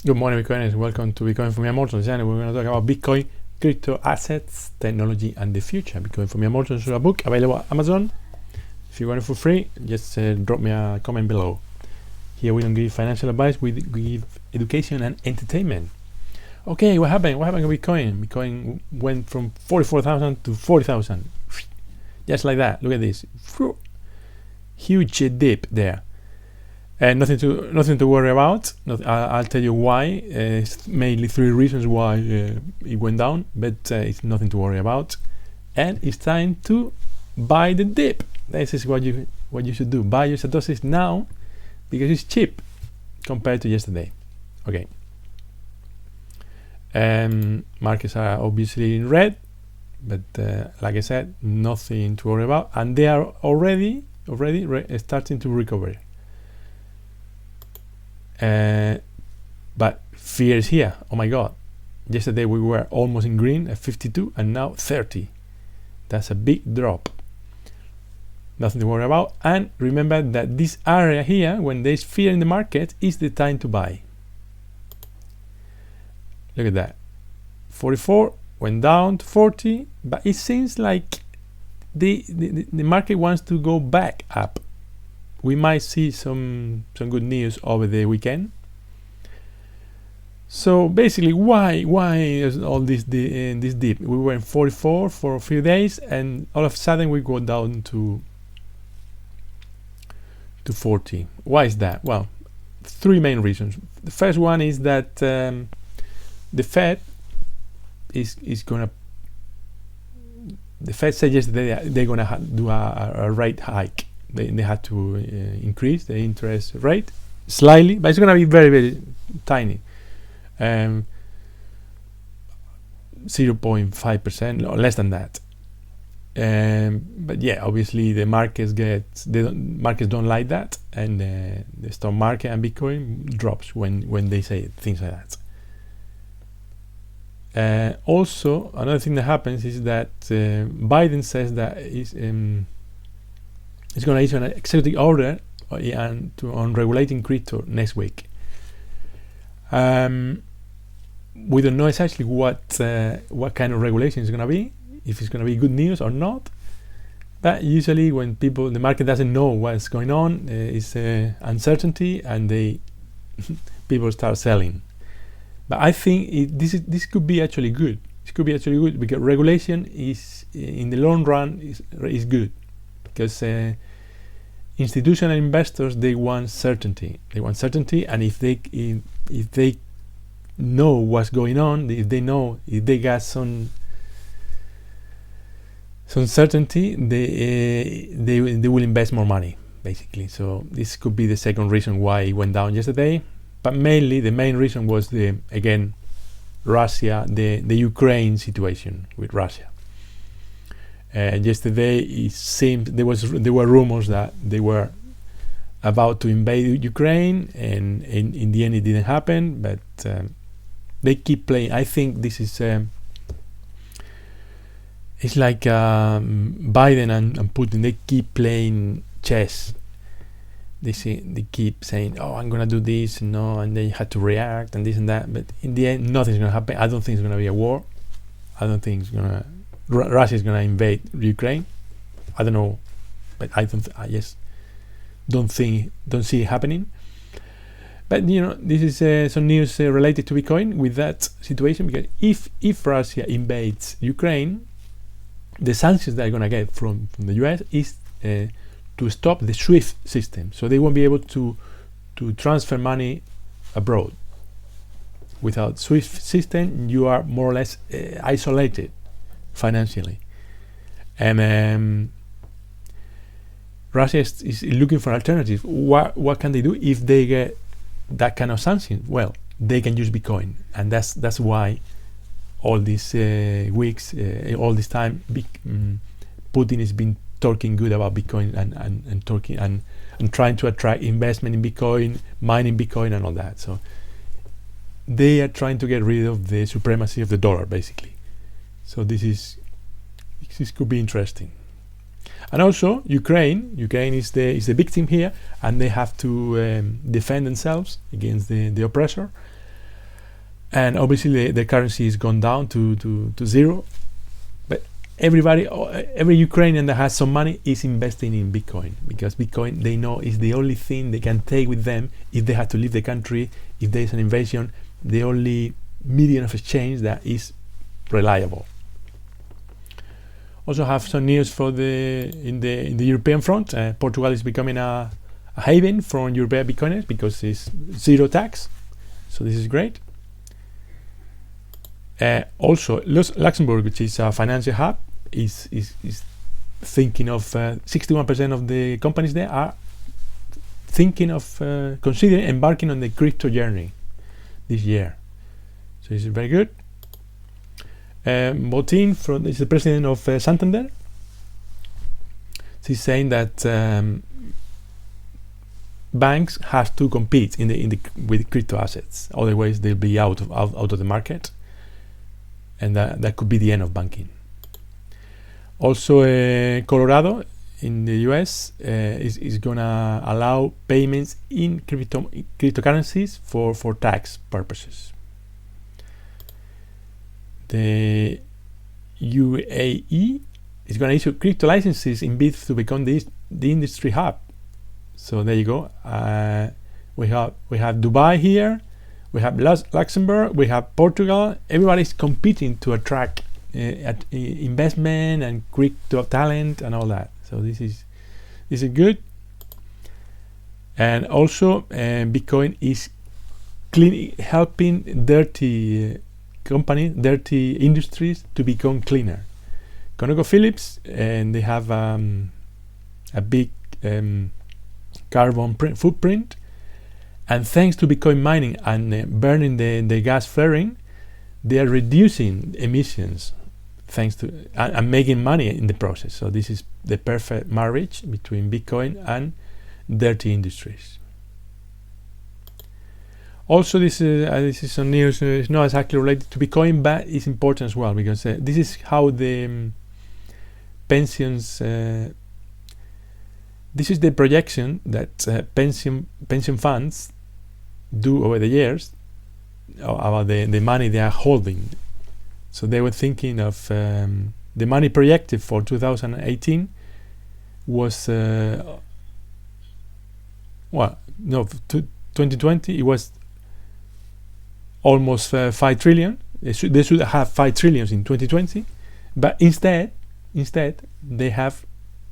Good morning, Bitcoiners. Welcome to Bitcoin for Me. I'm Morton channel. We're going to talk about Bitcoin, crypto assets, technology, and the future. Bitcoin for Me. I'm Morton is a book available at Amazon. If you want it for free, just drop me a comment below. Here we don't give financial advice. We give education and entertainment. Okay, what happened? What happened with Bitcoin? Bitcoin went from 44,000 to 40,000. Just like that. Look at this. Huge dip there. Nothing to worry about. I'll tell you why. It's mainly three reasons why it went down, but it's nothing to worry about. And it's time to buy the dip. This is what you should do. Buy your Satoshis now because it's cheap compared to yesterday. Okay. Markets are obviously in red, but like I said, nothing to worry about, and they are already starting to recover. But fear is here. Oh my god, yesterday we were almost in green at 52 and now 30. That's a big drop. Nothing to worry about. And remember that this area here, when there's fear in the market, is the time to buy. Look at that. 44 went down to 40, but it seems like the market wants to go back up. We might see some good news over the weekend. So basically, why is all this dip? We were in 44 for a few days, and all of a sudden we go down to 40. Why is that? Well, three main reasons. The first one is that the Fed is gonna. The Fed said yesterday they're gonna do a rate hike. They had to increase the interest rate slightly, but it's going to be very, very tiny. 0.5% or less than that. But yeah, obviously the markets don't like that, and the stock market and Bitcoin drops when they say things like that. Also, another thing that happens is that Biden says that it's going to issue an executive order on regulating crypto next week. We don't know exactly what kind of regulation is going to be, if it's going to be good news or not. But usually, when the market doesn't know what's going on, it's uncertainty, and people start selling. But I think this could be actually good. It could be actually good because regulation is, in the long run, is good, because institutional investors, they want certainty. And if they know what's going on, if they got some certainty, they will invest more money, basically. So this could be the second reason why it went down yesterday. But mainly, the main reason was Russia, the Ukraine situation with Russia. Yesterday, it seemed there were rumors that they were about to invade Ukraine, and in the end, it didn't happen. But they keep playing. I think this is it's like Biden and Putin. They keep playing chess. They keep saying, "Oh, I'm gonna do this," and they had to react and this and that. But in the end, nothing's gonna happen. I don't think it's gonna be a war. I don't think Russia is gonna invade Ukraine. I don't know, but I just don't see it happening. But this is some news related to Bitcoin with that situation, because if Russia invades Ukraine, the sanctions they're gonna get from the US is to stop the SWIFT system, so they won't be able to transfer money abroad. Without SWIFT system, you are more or less isolated financially, and Russia is looking for alternatives. What can they do if they get that kind of sanctions? Well, they can use Bitcoin, and that's why all these weeks, all this time, Putin has been talking good about Bitcoin and talking and trying to attract investment in Bitcoin, mining Bitcoin, and all that. So they are trying to get rid of the supremacy of the dollar, basically. So this could be interesting. And also Ukraine is the victim here, and they have to defend themselves against the oppressor. and obviously the currency has gone down to zero. But every Ukrainian that has some money is investing in Bitcoin, because Bitcoin, they know, is the only thing they can take with them if they have to leave the country, if there is an invasion, the only medium of exchange that is reliable. Also have some news for in the European front. Portugal is becoming a haven for European Bitcoiners because it's zero tax, so this is great. Also, Luxembourg, which is a financial hub, is thinking of 61% of the companies there are thinking of considering embarking on the crypto journey this year. So this is very good. Botin is the president of Santander. She's saying that banks have to compete with crypto assets, otherwise they'll be out of the market, and that could be the end of banking. Also, Colorado in the US is gonna allow payments in cryptocurrencies for tax purposes. The UAE is going to issue crypto licenses in bids to become the industry hub. So there you go. We have Dubai here, we have Luxembourg, we have Portugal. Everybody's competing to attract investment and crypto talent and all that. So this is good. And also, Bitcoin is helping dirty industries to become cleaner. ConocoPhillips, and they have a big carbon footprint, and thanks to Bitcoin mining and burning the gas flaring, they are reducing emissions thanks to and making money in the process. So this is the perfect marriage between Bitcoin and dirty industries. Also, this is some news. It's not exactly related to Bitcoin, but it's important as well, because this is how the pensions. This is the projection that pension funds do over the years about the money they are holding. So they were thinking of the money projected for 2018 was 2020 it was almost 5 trillion. They should have 5 trillion in 2020, but instead they have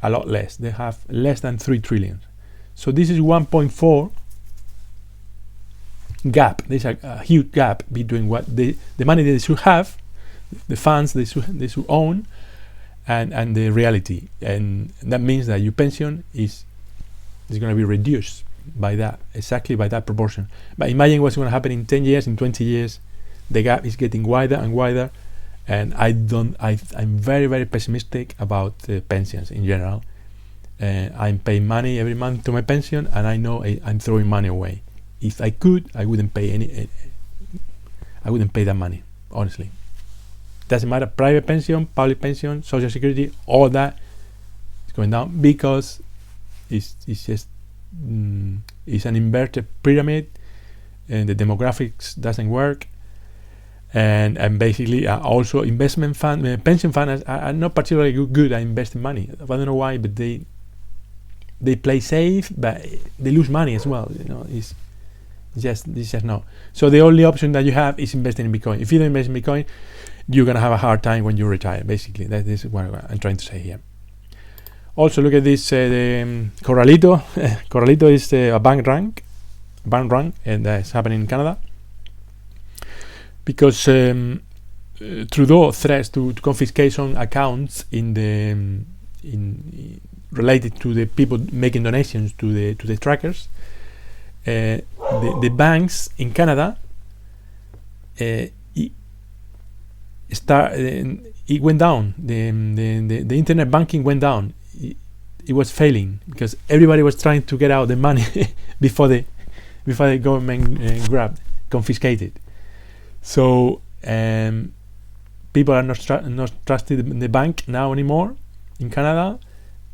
a lot less. They have less than 3 trillion. So this is 1.4 gap. There's a huge gap between what the money they should have, the funds they should own, and the reality. And that means that your pension is going to be reduced by that, exactly by that proportion. But imagine what's going to happen in 10 years, in 20 years. The gap is getting wider and wider, and I'm very, very pessimistic about pensions in general. I'm paying money every month to my pension, and I know I'm throwing money away. If I could, I wouldn't pay that money, honestly. Doesn't matter, private pension, public pension, social security, all that is going down because it's just it's an inverted pyramid, and the demographics doesn't work, and basically also investment fund, pension funds are not particularly good at investing money. I don't know why, but they play safe, but they lose money as well. It's just no. So the only option that you have is investing in Bitcoin. If you don't invest in Bitcoin, you're gonna have a hard time when you retire. Basically, that is what I'm trying to say here. Also, look at this. The Corralito. Corralito is a bank run, and that's happening in Canada because Trudeau threats to confiscation accounts related to the people making donations to the trackers. The banks in Canada it went down. The internet banking went down. It was failing because everybody was trying to get out the money before the government confiscated. So people are not trusting the bank now anymore in Canada.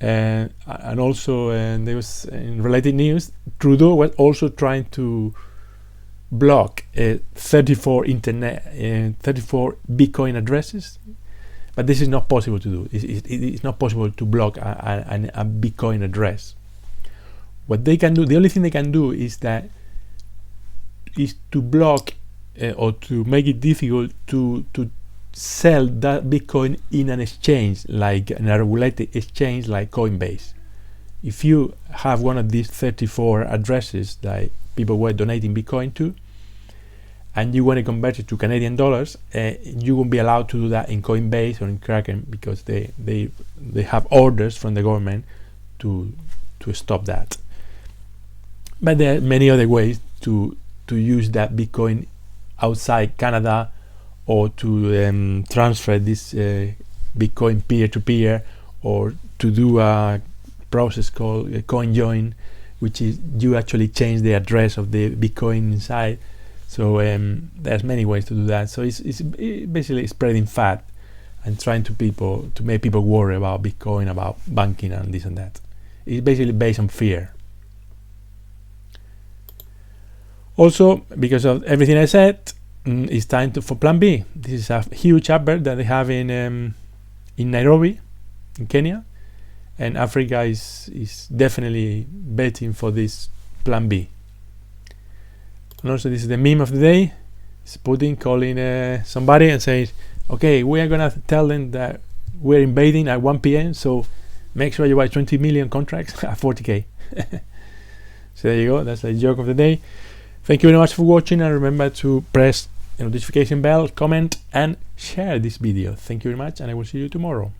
And also there was in related news, Trudeau was also trying to block 34 Bitcoin addresses, but this is not possible to do. It's not possible to block a Bitcoin address. What they can do, the only thing they can do is to block or to make it difficult to sell that Bitcoin in an exchange, like in a regulated exchange like Coinbase. If you have one of these 34 addresses that people were donating Bitcoin to, and you want to convert it to Canadian dollars, you won't be allowed to do that in Coinbase or in Kraken, because they have orders from the government to stop that. But there are many other ways to use that Bitcoin outside Canada, or to transfer this Bitcoin peer-to-peer, or to do a process called CoinJoin, which is you actually change the address of the Bitcoin inside. So there's many ways to do that. So it's basically spreading fat and trying to make people worry about Bitcoin, about banking and this and that. It's basically based on fear. Also, because of everything I said, it's time for Plan B. This is a huge advert that they have in Nairobi, in Kenya, and Africa is definitely betting for this Plan B. And also, this is the meme of the day. It's Putin calling somebody and saying, "Okay, we are gonna tell them that we're invading at 1 p.m. So make sure you buy 20 million contracts at 40k." So there you go. That's the joke of the day. Thank you very much for watching, and remember to press the notification bell, comment and share this video. Thank you very much, and I will see you tomorrow.